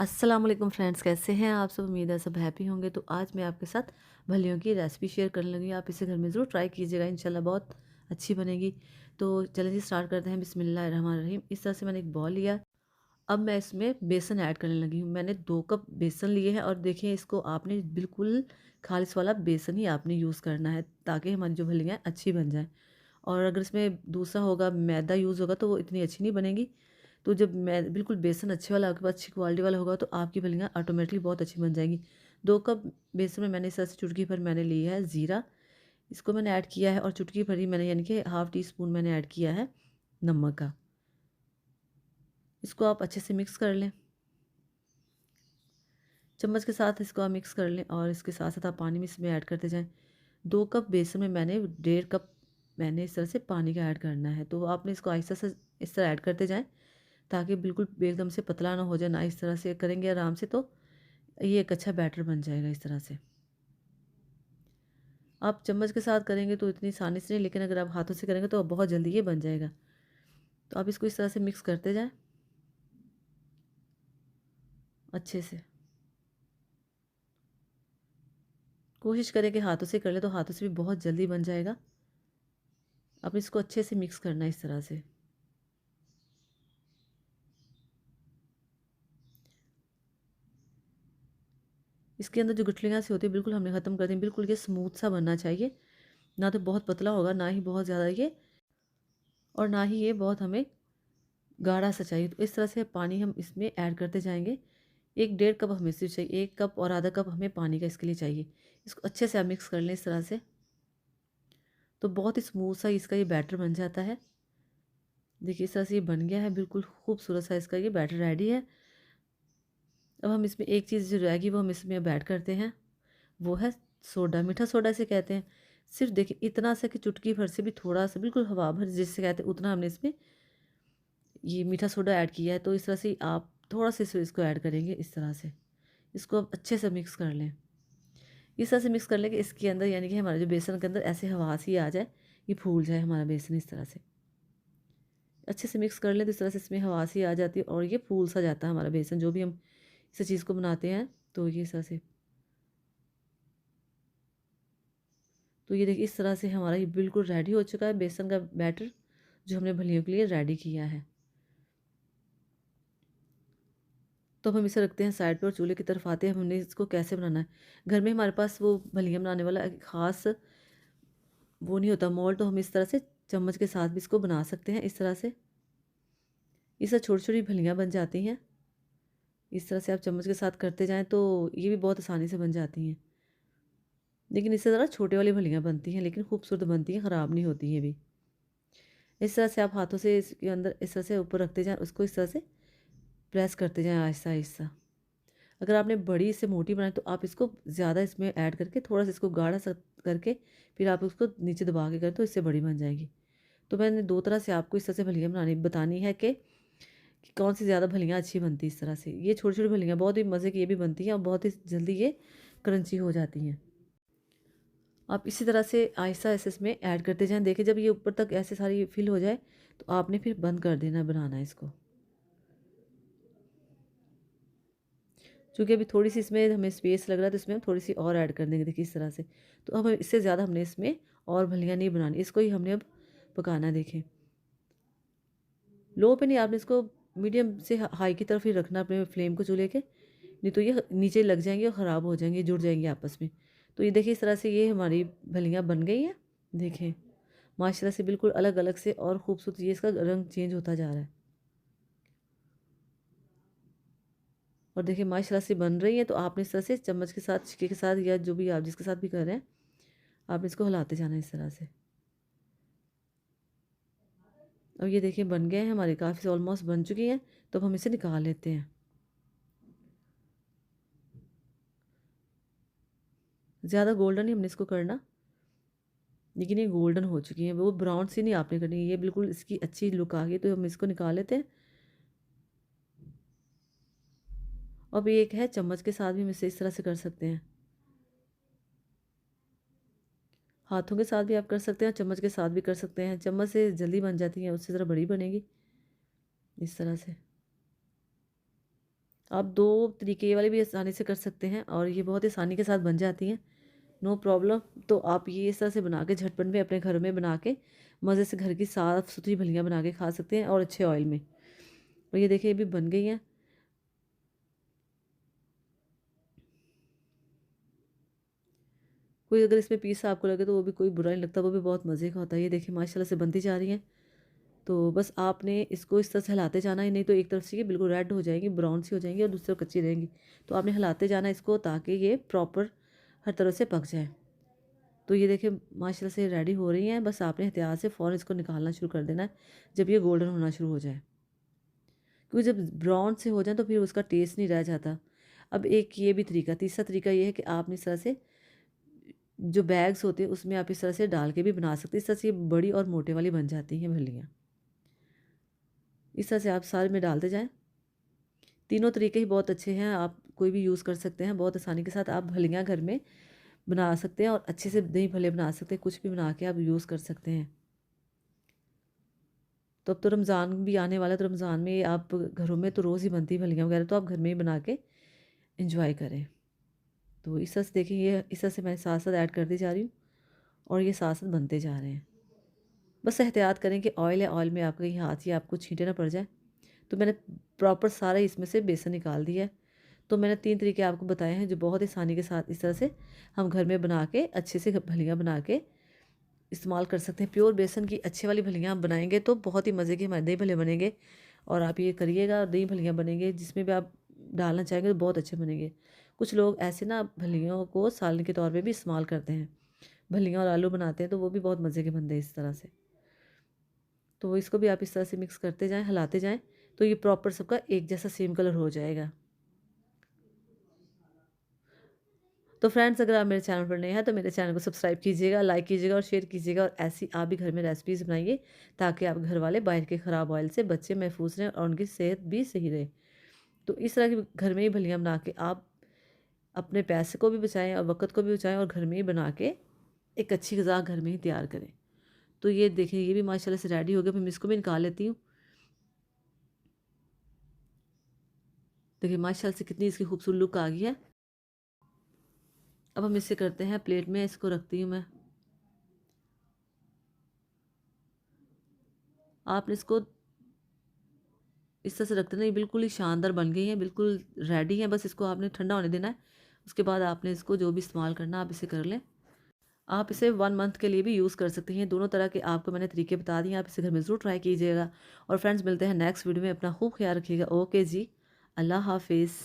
अस्सलाम वालेकुम फ्रेंड्स, कैसे हैं आप सब? उम्मीद है सब हैप्पी होंगे। तो आज मैं आपके साथ भलियों की रेसिपी शेयर करने लगी। आप इसे घर में ज़रूर ट्राई कीजिएगा, इंशाल्लाह बहुत अच्छी बनेगी। तो चलिए जी स्टार्ट करते हैं। बिस्मिल्लाहिर्रहमानिर्रहीम। इस तरह से मैंने एक बॉल लिया। अब मैं इसमें बेसन ऐड करने लगी हूँ। मैंने 2 कप बेसन लिए हैं और देखिए इसको आपने बिल्कुल खालिस वाला बेसन ही आपने यूज़ करना है, ताकि हमारी जो भलियाँ हैं अच्छी बन जाएँ। और अगर इसमें दूसरा होगा, मैदा यूज़ होगा, तो वो इतनी अच्छी नहीं बनेगी। तो जब मैं बिल्कुल बेसन अच्छे वाला आपके पास अच्छी क्वालिटी वाला होगा, तो आपकी फलियाँ ऑटोमेटिकली बहुत अच्छी बन जाएँगी। 2 कप बेसन में मैंने इस तरह से चुटकी भर मैंने लिया है ज़ीरा, इसको मैंने ऐड किया है और चुटकी भर ही मैंने यानी कि हाफ़ टी स्पून मैंने ऐड किया है नमक का। इसको आप अच्छे से मिक्स कर लें। चम्मच के साथ इसको आप मिक्स कर लें और इसके साथ-साथ आप पानी भी इसमें ऐड करते जाएँ। 2 कप बेसन में मैंने 1.5 कप मैंने इस तरह से पानी का ऐड करना है। तो आपने इसको आहिस्ता से इस तरह ऐड करते जाएँ, ताकि बिल्कुल एकदम से पतला ना हो जाए। ना इस तरह से करेंगे आराम से तो ये एक अच्छा बैटर बन जाएगा इस तरह से। आप चम्मच के साथ करेंगे तो इतनी आसानी से नहीं, लेकिन अगर आप हाथों से करेंगे तो बहुत जल्दी ये बन जाएगा। तो आप इसको इस तरह से मिक्स करते जाएँ अच्छे से। कोशिश करें कि हाथों से कर लें, तो हाथों से भी बहुत जल्दी बन जाएगा। अब इसको अच्छे से मिक्स करना है इस तरह से। इसके अंदर जो गुठलियाँ सी होती है बिल्कुल हमने ख़त्म कर दी। बिल्कुल ये स्मूथ सा बनना चाहिए, ना तो बहुत पतला होगा, ना ही बहुत ज़्यादा ये, और ना ही ये बहुत हमें गाढ़ा सा चाहिए। तो इस तरह से पानी हम इसमें ऐड करते जाएँगे। 1 डेढ़ कप हमें सिर्फ चाहिए, 1 कप और आधा कप हमें पानी का इसके लिए चाहिए। इसको अच्छे से आप मिक्स कर लें इस तरह से, तो बहुत ही स्मूथ सा इसका ये बैटर बन जाता है। देखिए इस तरह से ये बन गया है, बिल्कुल खूबसूरत सा इसका ये बैटर रेडी है। अब हम इसमें एक चीज़ जो रहेगी वो हम इसमें अब ऐड करते हैं, वो है सोडा, मीठा सोडा इसे कहते हैं। सिर्फ देखिए इतना सा कि चुटकी भर से भी थोड़ा-सा बिल्कुल हवा भर जिसे कहते हैं उतना हमने इसमें ये मीठा सोडा ऐड किया है। तो इस तरह से आप थोड़ा-सा इसको ऐड करेंगे इस तरह से। इसको आप अच्छे से मिक्स कर लें। इस तरह से मिक्स कर लें कि इसके अंदर यानी कि हमारे जो बेसन के अंदर ऐसे हवा सी आ जाए, ये फूल जाए हमारा बेसन इस तरह से। अच्छे से मिक्स कर लें तो इस तरह से इसमें हवा सी आ जाती है और ये फूल सा जाता है हमारा बेसन, जो भी हम इस चीज़ को बनाते हैं। तो ये इस तरह से, तो ये देखिए इस तरह से हमारा ये बिल्कुल रेडी हो चुका है बेसन का बैटर, जो हमने भलियों के लिए रेडी किया है। तो अब हम इसे रखते हैं साइड पे और चूल्हे की तरफ आते हैं। हमने इसको कैसे बनाना है। घर में हमारे पास वो भलियाँ बनाने वाला एक ख़ास वो नहीं होता मोल्ड, तो हम इस तरह से चम्मच के साथ भी इसको बना सकते हैं इस तरह से। इससे छोटी-छोटी भलियाँ बन जाती हैं। इस तरह से आप चम्मच के साथ करते जाएँ तो ये भी बहुत आसानी से बन जाती हैं। लेकिन इससे ज़रा छोटे वाली भलियाँ बनती हैं, लेकिन खूबसूरत बनती हैं, ख़राब नहीं होती ये भी। इस तरह से आप हाथों से इसके अंदर इस तरह से ऊपर रखते जाएँ, उसको इस तरह से प्रेस करते जाएँ आहिस्ता-आहिस्ता। अगर आपने बड़ी से मोटी बनाई तो आप इसको ज़्यादा इसमें ऐड करके थोड़ा-सा इसको गाढ़ा सा करके फिर आप उसको नीचे दबा के करें तो इससे बड़ी बन जाएगी। तो मैंने 2 तरह से आपको इस तरह से भलियाँ बनानी बतानी है कि कौन-सी ज़्यादा भलियाँ अच्छी बनती है इस तरह से। ये छोटी-छोटी भलियाँ बहुत ही मज़े की ये भी बनती हैं और बहुत ही जल्दी ये क्रंची हो जाती हैं। आप इसी तरह से आहिस्ता-आहिस्ता इसमें ऐड करते जाएँ। देखिए जब ये ऊपर तक ऐसे सारी फिल हो जाए, तो आपने फिर बंद कर देना बनाना इसको। चूँकि अभी थोड़ी-सी इसमें हमें स्पेस लग रहा है, तो इसमें हम थोड़ी-सी और ऐड कर देंगे देखिए इस तरह से। तो अब इससे ज़्यादा हमने इसमें और भलियाँ नहीं बनानी, इसको ही हमने अब पकाना है देखिए। लो पे नहीं, आपने इसको मीडियम से हाई की तरफ ही रखना अपने फ्लेम को चूल्हे के, नहीं तो ये नीचे लग जाएँगी और ख़राब हो जाएँगी, जुड़ जाएँगी आपस में। तो ये देखिए इस तरह से ये हमारी भलियाँ बन गई हैं। देखें, माशाल्लाह से बिल्कुल अलग-अलग से और खूबसूरत ये इसका रंग चेंज होता जा रहा है। और देखिए माशाल्लाह से बन रही है, तो आपने इस तरह से चम्मच के साथ, छिक्के के साथ या जो भी आप जिसके साथ भी कर रहे हैं, आपने इसको हिलाते जाना है इस तरह से। अब ये देखिए बन गए हैं हमारे, काफ़ी ऑलमोस्ट बन चुकी हैं, तो अब हम इसे निकाल लेते हैं। ज़्यादा गोल्डन नहीं हमने इसको करना, लेकिन ये गोल्डन हो चुकी हैं, वो ब्राउन सी नहीं आपने करनी, ये बिल्कुल इसकी अच्छी लुक आ गई, तो हम इसको निकाल लेते हैं। अब एक है चम्मच के साथ भी हम इसे इस तरह से कर सकते हैं। हाथों के साथ भी आप कर सकते हैं, चम्मच के साथ भी कर सकते हैं। चम्मच से जल्दी बन जाती हैं, उससे ज़रा बड़ी बनेगी, इस तरह से। आप 2 तरीके ये वाली भी आसानी से कर सकते हैं और ये बहुत ही आसानी के साथ बन जाती हैं, नो प्रॉब्लम। तो आप ये इस तरह से बना के झटपट में अपने घरों में बना के मज़े से घर की साफ़-सुथरी फलियाँ बना के खा सकते हैं और अच्छे ऑयल में। और ये देखिए ये भी बन गई हैं। कोई अगर इसमें पीस आपको लगे तो वो भी कोई बुरा नहीं लगता, वो भी बहुत मज़े का होता है। ये देखिए माशाल्लाह से बनती जा रही हैं। तो बस आपने इसको इस तरह से हिलाते जाना है, नहीं तो एक तरफ से ये बिल्कुल रेड हो जाएगी, ब्राउन सी हो जाएंगी और दूसरी तरफ कच्ची रहेंगी। तो आपने हिलाते जाना है इसको ताकि ये प्रॉपर हर तरह से पक जाए। तो ये देखिए माशाल्लाह से रेडी हो रही हैं। बस आपने एहतियात से फ़ौरन इसको निकालना शुरू कर देना है जब ये गोल्डन होना शुरू हो जाए, क्योंकि जब ब्राउन से हो जाए तो फिर उसका टेस्ट नहीं रह जाता। अब एक ये भी तरीका, तीसरा तरीका ये है कि आपने इस तरह से जो बैग्स होते हैं उसमें आप इस तरह से डाल के भी बना सकते हैं। इस तरह से ये बड़ी और मोटे वाली बन जाती हैं फलियाँ। इस तरह से आप सारे में डालते जाएँ। तीनों तरीके ही बहुत अच्छे हैं, आप कोई भी यूज़ कर सकते हैं। बहुत आसानी के साथ आप फलियाँ घर में बना सकते हैं और अच्छे से दही भल्ले बना सकते हैं, कुछ भी बना के आप यूज़ कर सकते हैं। तो अब तो रमज़ान भी आने वाला है, तो रमज़ान में आप घरों में तो रोज़ ही बनती है फलियाँ वगैरह, तो आप घर में ही बना के एंजॉय करें। तो इस तरह से देखिए ये इस तरह से मैं साथ-साथ ऐड करती जा रही हूँ और ये साथ-साथ बनते जा रहे हैं। बस एहतियात करें कि ऑयल है, ऑयल में आपका कहीं हाथ या आपको छींटे ना पड़ जाए। तो मैंने प्रॉपर सारा इसमें से बेसन निकाल दिया है। तो मैंने 3 तरीके आपको बताए हैं जो बहुत ही आसानी के साथ इस तरह से हम घर में बना के अच्छे से भलियाँ बना के इस्तेमाल कर सकते हैं। प्योर बेसन की अच्छी वाली भलियाँ आप बनाएँगे तो बहुत ही मज़े के हमारे दही भल्ले बनेंगे और आप ये करिएगा, दही भल्लियाँ बनेंगे जिसमें भी आप डालना चाहेंगे तो बहुत अच्छे बनेंगे। कुछ लोग ऐसे ना भल्लियों को सालन के तौर पे भी इस्तेमाल करते हैं। भल्लियाँ और आलू बनाते हैं तो वो भी बहुत मज़े के बनते हैं इस तरह से। तो इसको भी आप इस तरह से मिक्स करते जाएँ, हिलाते जाएँ, तो ये प्रॉपर सबका एक जैसा सेम कलर हो जाएगा। तो फ्रेंड्स अगर आप मेरे चैनल पर नए हैं तो मेरे चैनल को सब्सक्राइब कीजिएगा, लाइक कीजिएगा और शेयर कीजिएगा और ऐसी आप भी घर में रेसिपीज़ बनाइए ताकि आप घर वाले बाहर के ख़राब ऑयल से बच्चे महफूज रहें और उनकी सेहत भी सही रहे। तो इस तरह की घर में ही भलियाँ बना के आप अपने पैसे को भी बचाएँ और वक़्त को भी बचाएँ और घर में ही बना के एक अच्छी ग़िज़ा घर में ही तैयार करें। तो ये देखिए ये भी माशाल्लाह से रेडी हो गया, फिर मैं इसको भी निकाल लेती हूँ। देखिए माशाल्लाह से कितनी इसकी खूबसूरत लुक आ गई है। अब हम इसे करते हैं प्लेट में, इसको रखती हूँ मैं। आपने इसको इस तरह से रख देना, ये बिल्कुल ही शानदार बन गई हैं, बिल्कुल रेडी हैं, बस इसको आपने ठंडा होने देना है। उसके बाद आपने इसको जो भी इस्तेमाल करना आप इसे कर लें। आप इसे 1 मंथ के लिए भी यूज़ कर सकते हैं। दोनों तरह के आपको मैंने तरीके बता दिए, आप इसे घर में ज़रूर ट्राई कीजिएगा। और फ्रेंड्स मिलते हैं नेक्स्ट वीडियो में, अपना खूब ख्याल रखिएगा। ओके जी, अल्लाह हाफ़िज़।